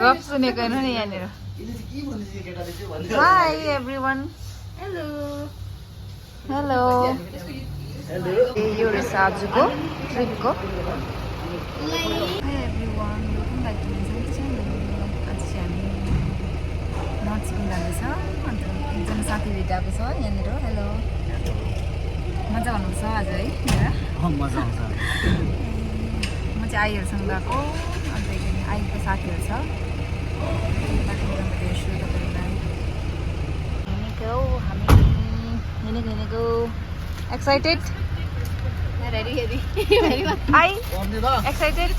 गफ सुनेको होइन नि यहाँनिर हाई एभ्रिवान हेलो हेलो यो रहेछ आजको ट्रिपको hi everyone welcome back to my channel आज चाहिँ हामी नर्थ सिक्किम जाँदैछ अन्त एकजना साथी भेटाएको छ यहाँनिर हेलो मजा आउनुहुन्छ आज है मजा आउँछ म चाहिँ आईहरूसँग गएको अन्त एकजना आईको साथीहरू छ हिँडेको excited ready very much I excited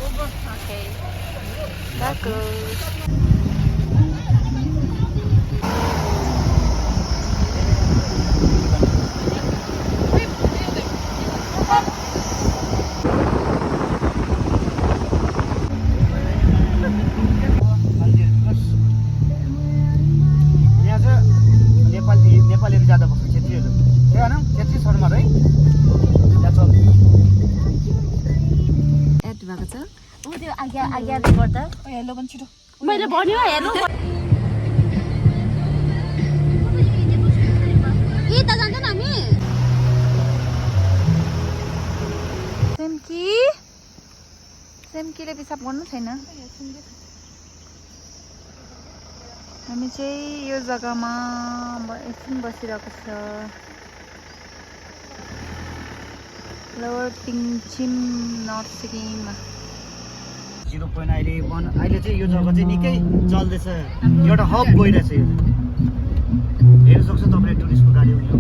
over okay that goes नेपालीहरू ज्यादा बस्छ क्षेत्रीहरू होइन क्षेत्री शर्मा है एड भएको छ ऊ त्यो आज्ञाले गर्दा हेलो पनि छिटो मैले भन्यो हेर्नु के त जान्छ नि हामी सेमकीले पिसाब गर्नु छैन हामी चाहिँ यो जग्गामा एकछिन बसिरहेको छ लोवर पिङचिम नर्थ सिक्किममा 0 अहिले चाहिँ यो जग्गा चाहिँ निकै चल्दैछ एउटा हब गइरहेछ यो हेर्न सक्छ तपाईँले टुरिस्टको गाडी उयो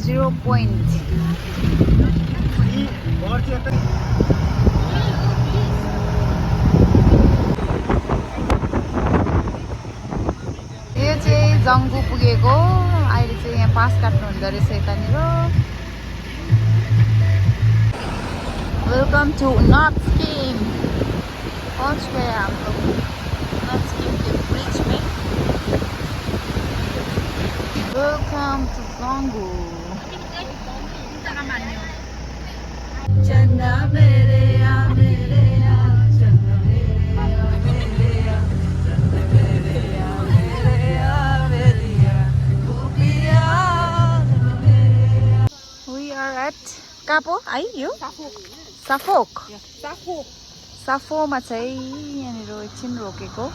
0 पोइन्ट यो चाहिँ जङ्गु पुगेको अहिले चाहिँ यहाँ पास काट्नु हुँदो रहेछ यतानिर वेलकम टू नॉर्थ सिक्किम पहुंच गए हम लोग नॉर्थ सिक्किम के ब्रिज में वेलकम टू जंगू चन्ना मेरे या मेरे या चन्ना मेरे या मेरे या चन्ना मेरे या मेरे या मेरे या बुकिया मेरे we are at Kapo I यो Suffolk Suffolkमा चाहिँ यहाँनिर एकछिन रोकेको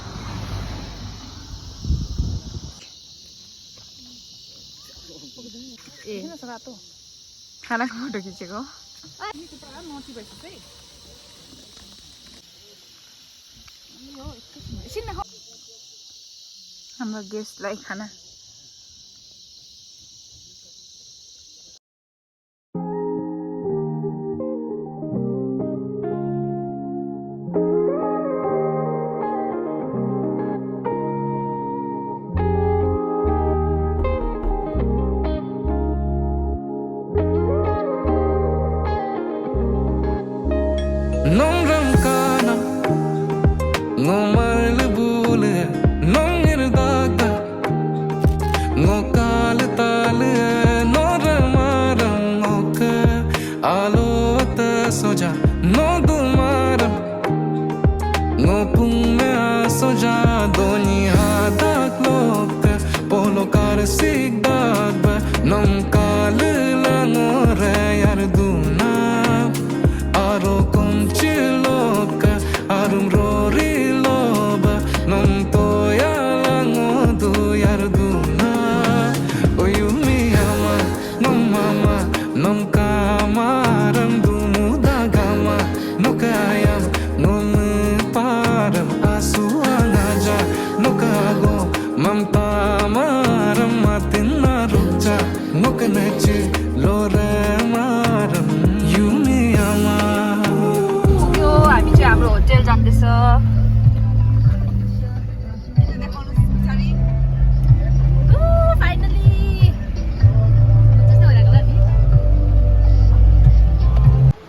ए खानाको फोटो खिचेको हाम्रो गेस्टलाई खाना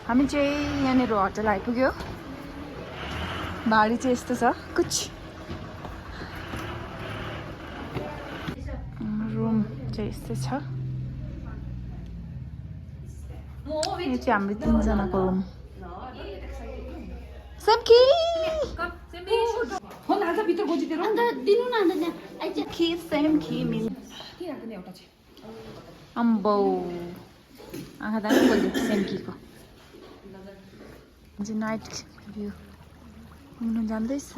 हामी चाहिँ यहाँनिर होटल आइपुग्यो भाडी चाहिँ यस्तो छ कुछ रुम चाहिँ यस्तो छ यो चाहिँ हाम्रो 3 जनाको रुम सेम्की फोन हाल्छ भित्र गोजीतिर अन्त दिनु न अन्त त्यहाँ आइज खी सेम्की मिल के राख्ने एउटा चाहिँ अम्बौ आँखा दामी बोल्यो सेम्कीको चाहिँ नाइट भ्यू घुम्नु जाँदैछ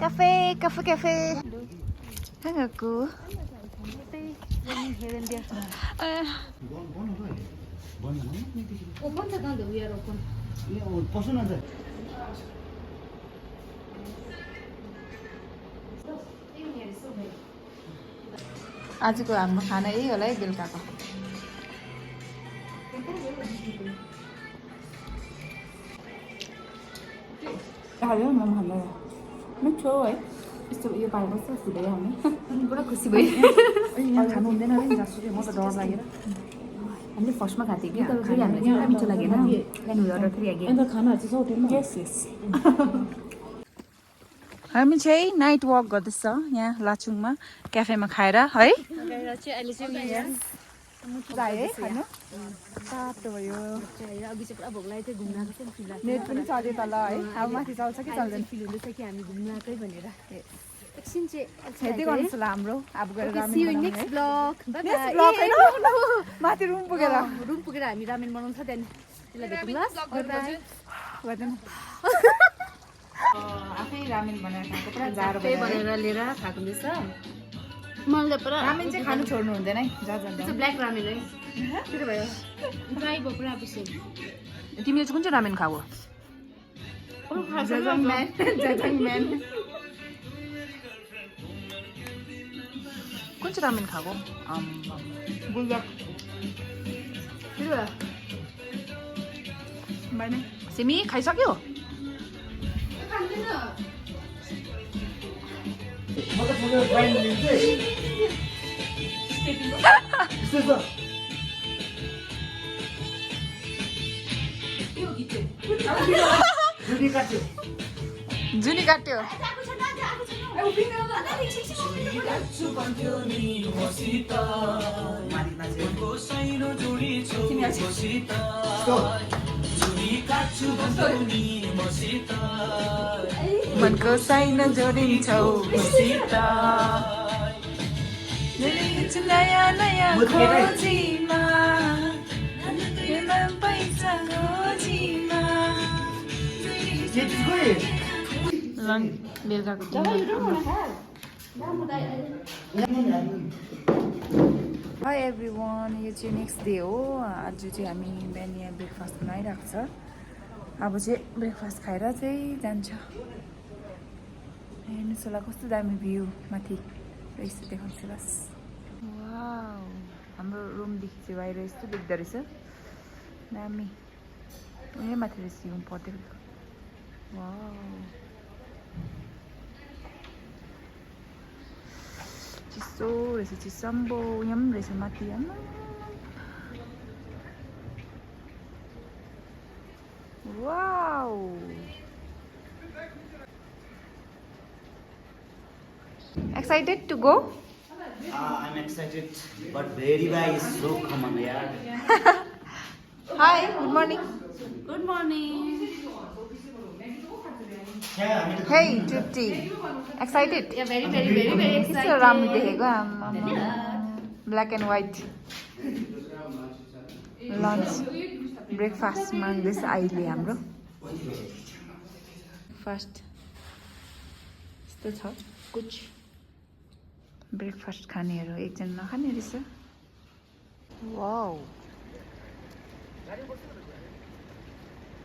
क्याफे क्याफे क्याफे कहाँ गएको ओपन छ त वी आर ओपन पसु न त आजको हाम्रो खाना यही होला है बेलुकाको हाल्यो मोमो खाँदा मिठो है यस्तो यो पाएपछि फुलै आउने पुरा खुसी भयो यहाँ खानु हुँदैन है जसरी म त डर लागेर हामीले फर्स्टमा खाएको थियौँ कि फेरि हामीलाई चाहिँ पुरा मिठो लागेन त्यहाँदेखि अर्डर फेरि आगे अन्त खानाहरू चाहिँ छ होटेलमा यस यस हामी चाहिँ नाइट वक गर्दैछ यहाँ लाचुङमा क्याफेमा खाएर है चाहिँ अहिले चाहिँ है खानु तातो भयो अघि चाहिँ पुरा भोक लागेको थियो घुम्न आएको थियो फिल नेट पनि चल्यो तल है अब माथि चल्छ कि चल्दैन फिल हुँदैछ कि हामी घुम्न आएकै भनेर एकछिन चाहिँ यति गर्नु ल हाम्रो अब गएर see you in next vlog. Bye bye. माथि रुम पुगेर रुम पुगेर हामी रामेन बनाउनु छ त्यहाँदेखि त्यसलाई भेटौँ ल गर्दैन आफै रामेन बनाएर खाएको पुरा जाडो त्यही भनेर लिएर खाएको हुँदैछ मलाई पुरा रामेन चाहिँ खानु छोड्नु हुँदैन है जहाँ जाँदा त्यो ब्ल्याक रामेन है के भयो ड्राई भयो पुरा बेसी तिमीले चाहिँ कुन चाहिँ रामेन खाऊ जजङ म्यान कुन चाहिँ रामेन खाएको बुल्डक के भयो सिमी खाइसक्यो म त ठुलो ब्रान्ड लिन्छु जुनी काट्यो जुनी काट्यो मनको साइन जोडिन्छौ नयाँ नयाँ खोजीमा पैसा खोजीमा बेलुकाको हाई एभ्री वान यो चाहिँ नेक्स्ट डे हो आज चाहिँ हामी बिहान यहाँ ब्रेकफास्ट बनाइरहेको छ अब चाहिँ ब्रेकफास्ट खाएर चाहिँ जान्छ हेर्नुहोस् होला कस्तो दामी भ्यू माथि रहेछ देखाउँछु बस वाउ हाम्रो रुमदेखि चाहिँ बाहिर यस्तो देख्दो रहेछ दामी यहीँ माथि रहेछ रुम पर्थ्यो वाउ चिसो रहेछ चिसम्बो यहाँ पनि रहेछ माथि wow excited to go I'm excited, but very is so common, yaar. hi good morning good morning hey Tripti excited या भेरी भेरी भेरी भेरी कस्तो राम्रो देखेको black and white lunch breakfast माग्दैछ अहिले हाम्रो फर्स्ट यस्तो छ कुछ ब्रेकफास्ट खानेहरू एकजना नखाने रहेछ वाउ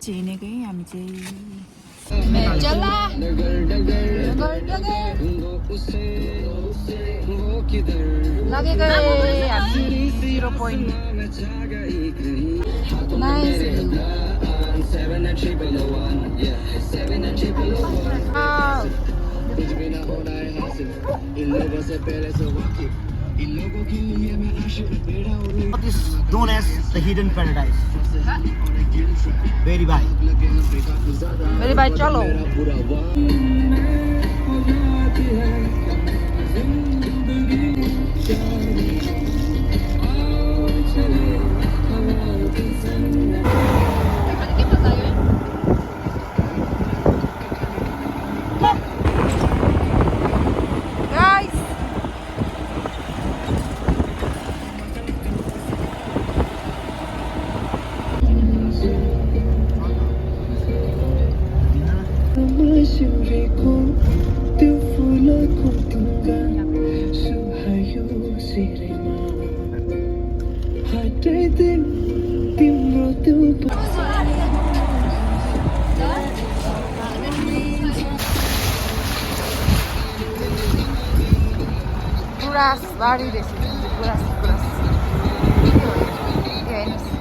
चिनेकै हामी चाहिँ लगेको हामी 0 point What is known as the hidden paradise? Very bye. मेरे भाइ चलो गुराँस बारी रहेछ गुराँस गुराँस ए हेर्नुहोस्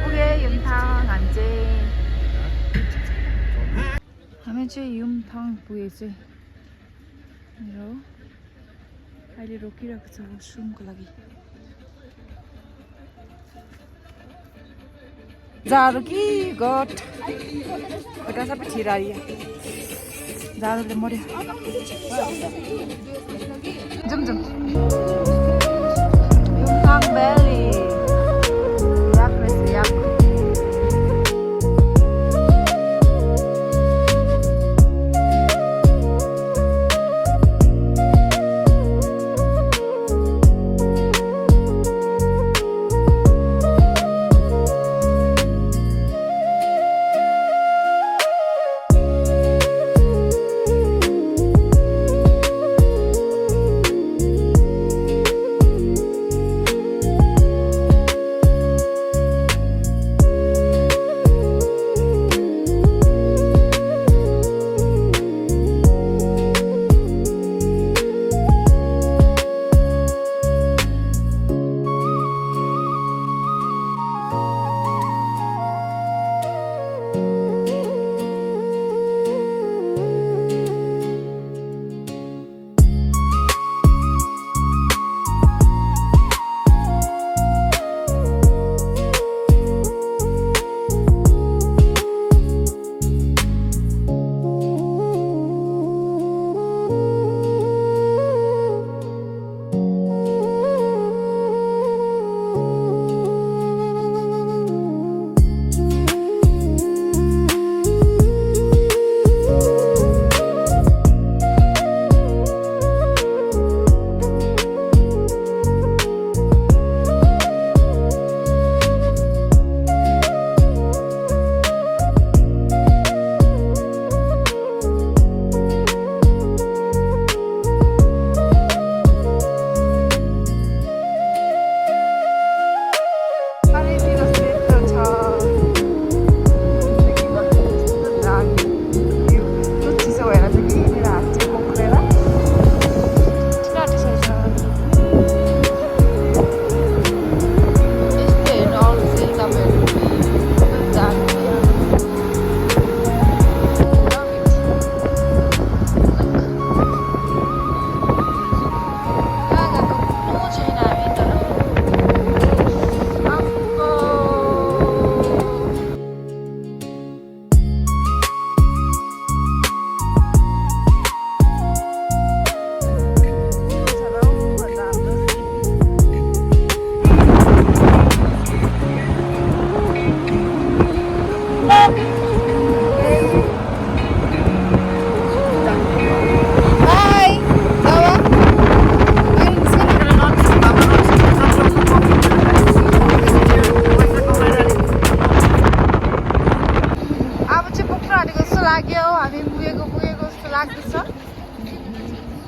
पुगे युमथाङ हामी चाहिँ युमथाङ पुगे चाहिँ मेरो अहिले रोकिरहेको छ वासरुमको लागि जाडो कि गट एउटा सबै छिरारियो जाडोले मर्यो जाउँ जाउँ युमथाङ भ्याली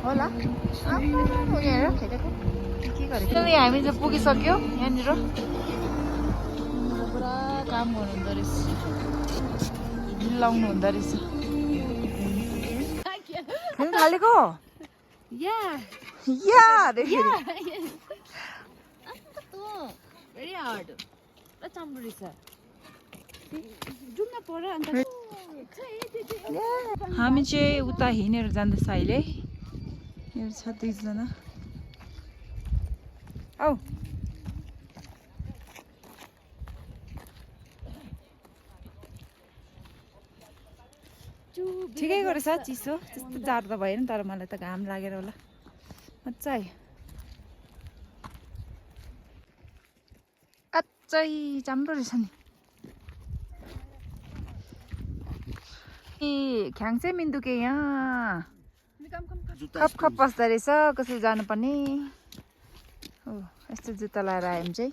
होला उनीहरू खेलेको के गरेको हामी चाहिँ पुगिसक्यो यहाँनिर पुरा काम गर्नुहुँदो रहेछ लाउनु हुँदो रहेछ खेल्नु थालेको या भेरी हार्ड र चाम्रो रहेछ जुम्न पर्यो अन्त हामी चाहिँ उता हिँडेर जाँदैछ अहिले यहाँ छ दुईजना औ ठिकै गरेछ चिसो त्यस्तो जाडो त भएन तर मलाई त घाम लागेर होला मजा आयो अझै राम्रो रहेछ नि ख्याङ्से मिन्दुके यहाँ जुत्ता खप खप बस्दो रहेछ कसरी जानुपर्ने हो यस्तो जुत्ता लगाएर आयो भने चाहिँ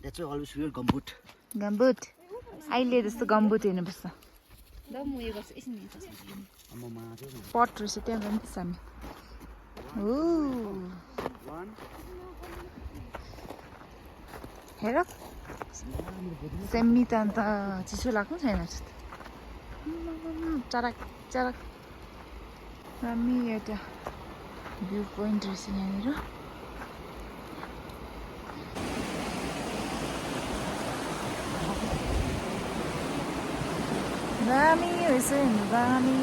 That's why always wear gumboot. Gumboot अहिले जस्तो गम्बुट हेर्नुपर्छ आम्मामा, त्यो न। पट रहेछ त्यहाँ जानुपर्छ हामी One. हेर सेमी त अन्त चिसो लाग्नु छैन चराक चराक दामी एउटा भ्यू पोइन्ट रहेछ यहाँनिर दामी रहेछ दामी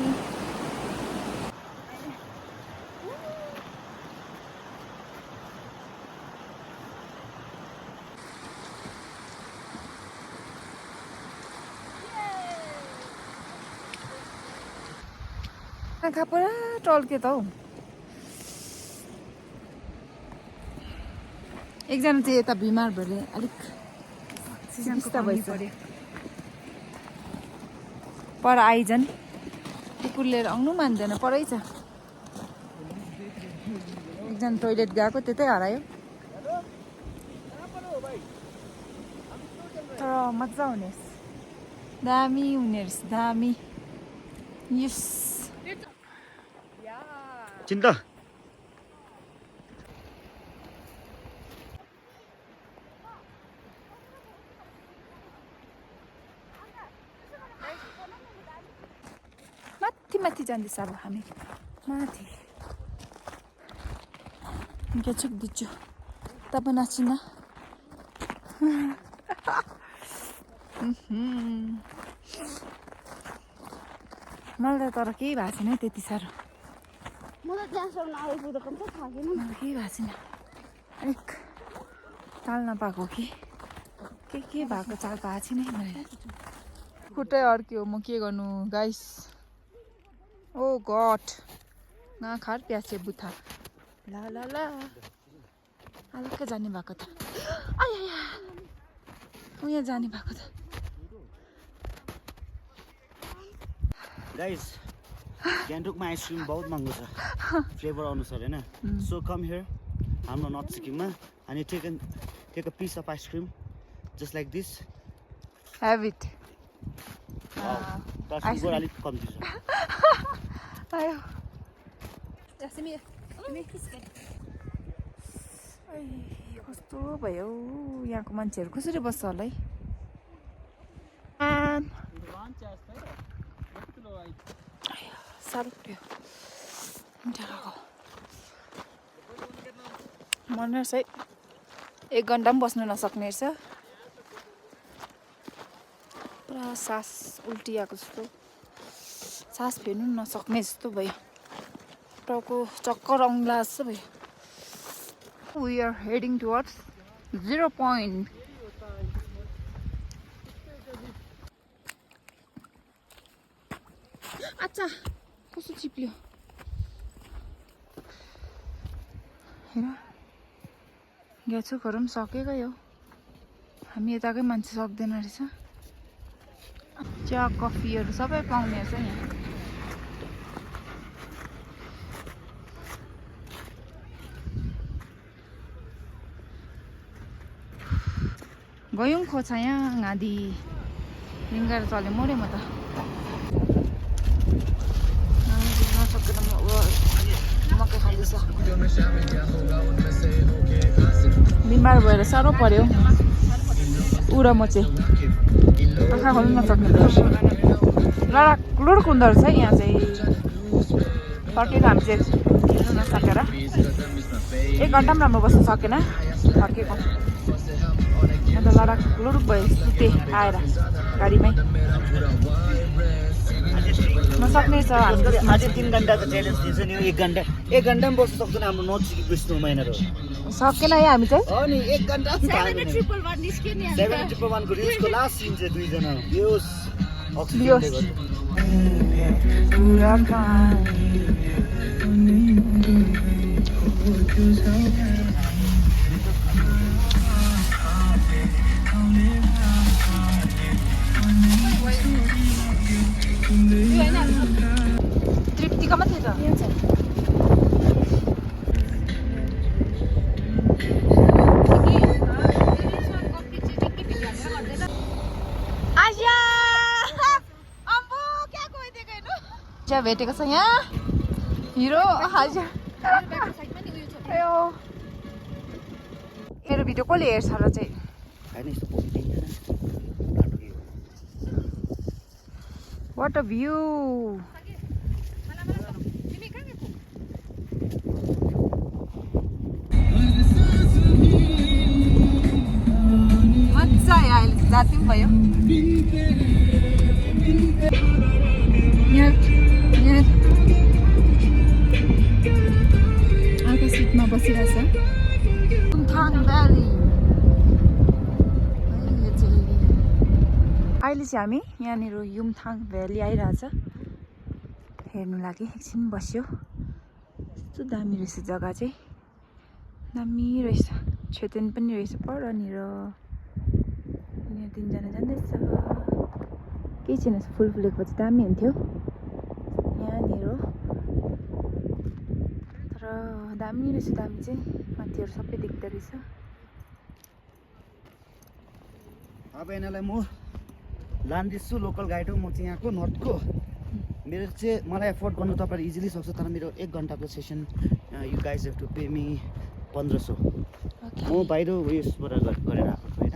आँखा पुरा टल्क्यो त हौ एकजना चाहिँ यता बिमार भएर अलिक सिस्ता भइसक्यो पर आइजन् कुकुर लिएर आउनु मान्दैन परै छ एकजना टोइलेट गएको त्यतै हरायो तर मजा हुने दामी हुने रहेछ दामी यस चिन्ता माथि माथि जाँदैछ अब हामी माथि गेचुक दिन्छु तपाईँ नाचिन मलाई त तर केही भएको छैन है त्यति साह्रो मलाई केही भएको छैन अलिक चाल नपाएको कि के भएको चाल पाएको छैन है मैले खुट्टै अड्क्यो म के गर्नु गाइस ओ गड नखार प्यासे बुथा ला ला ला अलग्गै जाने भएको त यहाँ जाने भएको त गाइस गान्तोकमा आइसक्रिम बहुत महँगो छ फ्लेभर अनुसार हैन सो कम हियर हाम्रो नर्थ सिक्किममा अनि take a piece of ice cream just like this Have it. Sugar अलिक कम्ती छ आयो कस्तो भयो यहाँको मान्छेहरू कसरी बस्छ होला है साह्रो पऱ्यो मन रहेछ है 1 घन्टा पनि बस्नु नसक्ने रहेछ पुरा सास उल्टी आएको जस्तो सास फेर्नु नसक्ने जस्तो भयो टाउको चक्कर आउँला जस्तो भयो We are heading towards 0 point. अच्छा कस्तो चिप्ल्यो हेर ग्याचुकहरू पनि सकेकै हो हामी यताकै मान्छे सक्दैन रहेछ चिया कफीहरू सबै पाउने रहेछ यहाँ गयौँ खोज्छ यहाँ गाडी रिङ्गाएर चल्यो मऱ्यो म त नसकेर मकै खाँदैछ बिमार भएर साह्रो पर्यो ऊ र म चाहिँ आँखा खोल्नु नसक्ने लडक हुँदो रहेछ है यहाँ चाहिँ फर्केको हामी चाहिँ हिँड्नु नसकेर 1 घन्टा पनि राम्रो बस्नु सकेन फर्केको अन्त लडक लुडुक भयो सुते आएर गाडीमै नसक्ने छ हामी अझै 3 घन्टाको च्यालेन्ज दिन्छ नि 1 घन्टा पनि बस्नु सक्दैन हाम्रो नर्थ सिक्किम विष्णु महिनाहरू सकेन है हामी चाहिँ अनि 1 घन्टा 7 को रिल्सको लास्ट सिन चाहिँ 2 जना बियोस अक्सिजनले गर्नु तृप्तिकामा थियो त आइया अम्बो क्या गइदिएको हेर्नु चाहिँ भेटेको छ यहाँ हिरो हजुर अयो मेरो भिडियो कसले हेर्छ र चाहिँ होइन यस्तो देखिँदैन बाटो के हो वाट अ भ्यू मजा आयो अहिले जाति पनि भयो अर्को सिटमा बसिरहेछ युमथाङ भ्याली अहिले चाहिँ हामी यहाँनिर युमथाङ भ्याली आइरहेछ हेर्नु लागि एकछिन बस्यो कस्तो दामी रहेछ जग्गा चाहिँ दामी रहेछ छेतेन पनि रहेछ परनिर यहाँ तिनजना जाँदैछ केही छैन फुल फुलेको चाहिँ दामी हुन्थ्यो यहाँनिर तर दामी रहेछ दामी चाहिँ माथिहरू सबै देख्दो रहेछ अब यिनीहरूलाई म लान्दैछु लोकल गाइड हो म चाहिँ यहाँको नर्थको मेरो चाहिँ मलाई एफोर्ड गर्नु तपाईँले इजिली सक्छ तर मेरो 1 घन्टाको session you guys have to pay me 1500 म बाहिर उयसबाट गरेर आएको छु होइन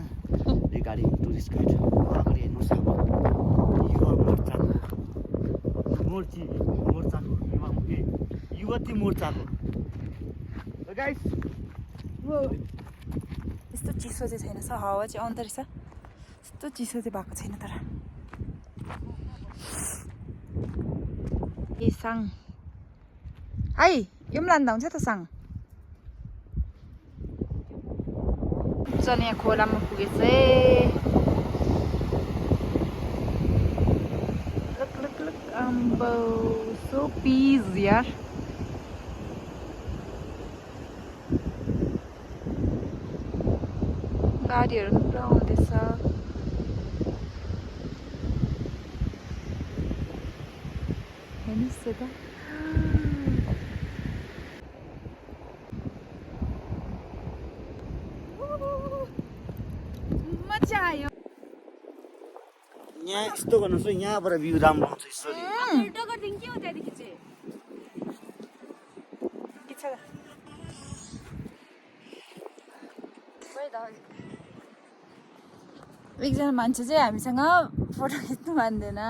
रिगार्डिङ टुरिस्ट गाइड अगाडि हेर्नुहोस् हाम्रो युवा मोर्चाको युवती मोर्चाको गाइस यस्तो चिसो चाहिँ छैन स हावा चाहिँ आउँदो रहेछ यस्तो चिसो चाहिँ भएको छैन तर ए साङ है यो पनि लाँदा हुन्छ त साङ चल यहाँ खोलामा पुगेछ लुक अम्बो सो पिज यार गाडीहरू पनि पुरा आउँदैछ हेर्नुहोस् त मजा आयो यहाँ यस्तो गर्नुहोस् है यहाँबाट भ्यू राम्रो हुन्छ यसरी एकजना मान्छे चाहिँ हामीसँग फोटो खिच्नु मान्दैन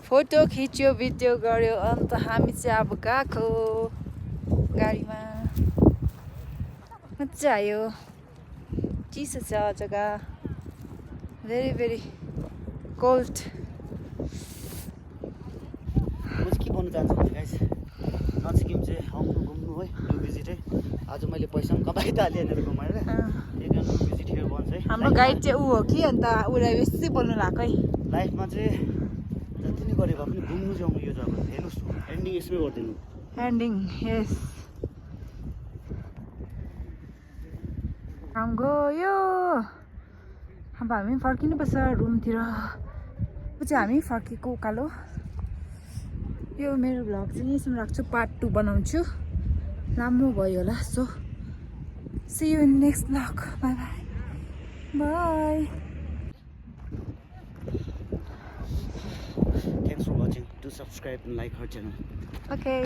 फोटो खिच्यो भिडियो गर्यो अन्त हामी चाहिँ अब गएको गाडीमा मजा आयो चिसो छ जग्गा भेरी भेरी कोल्ड म चाहिँ के भन्नु चाहन्छु भने गाइस नजिकिम चाहिँ आउनु घुम्नु है टु भिजिट है आज मैले पैसा पनि कमाइ त हालेँ यहाँनिर घुमाएर टु भिजिट हियर भन्छ है हाम्रो गाइड चाहिँ ऊ हो कि अन्त उसलाई बेसी बोल्नु भएको है लाइफमा चाहिँ जति नै गरे भए पनि घुम्नु चाहिँ आउनु यो जग्गा हेर्नुहोस् एन्डिङ यसमै गरिदिनु एन्डिङ यस काम गयो अब हामी फर्किनुपर्छ रुमतिर चाहिँ हामी फर्केको उकालो यो मेरो भ्लग चाहिँ यहीँसम्म राख्छु पार्ट 2 बनाउँछु राम्रो भयो होला so see you in next vlog bye bye bye Thanks for watching. Do subscribe and like our channel. Okay.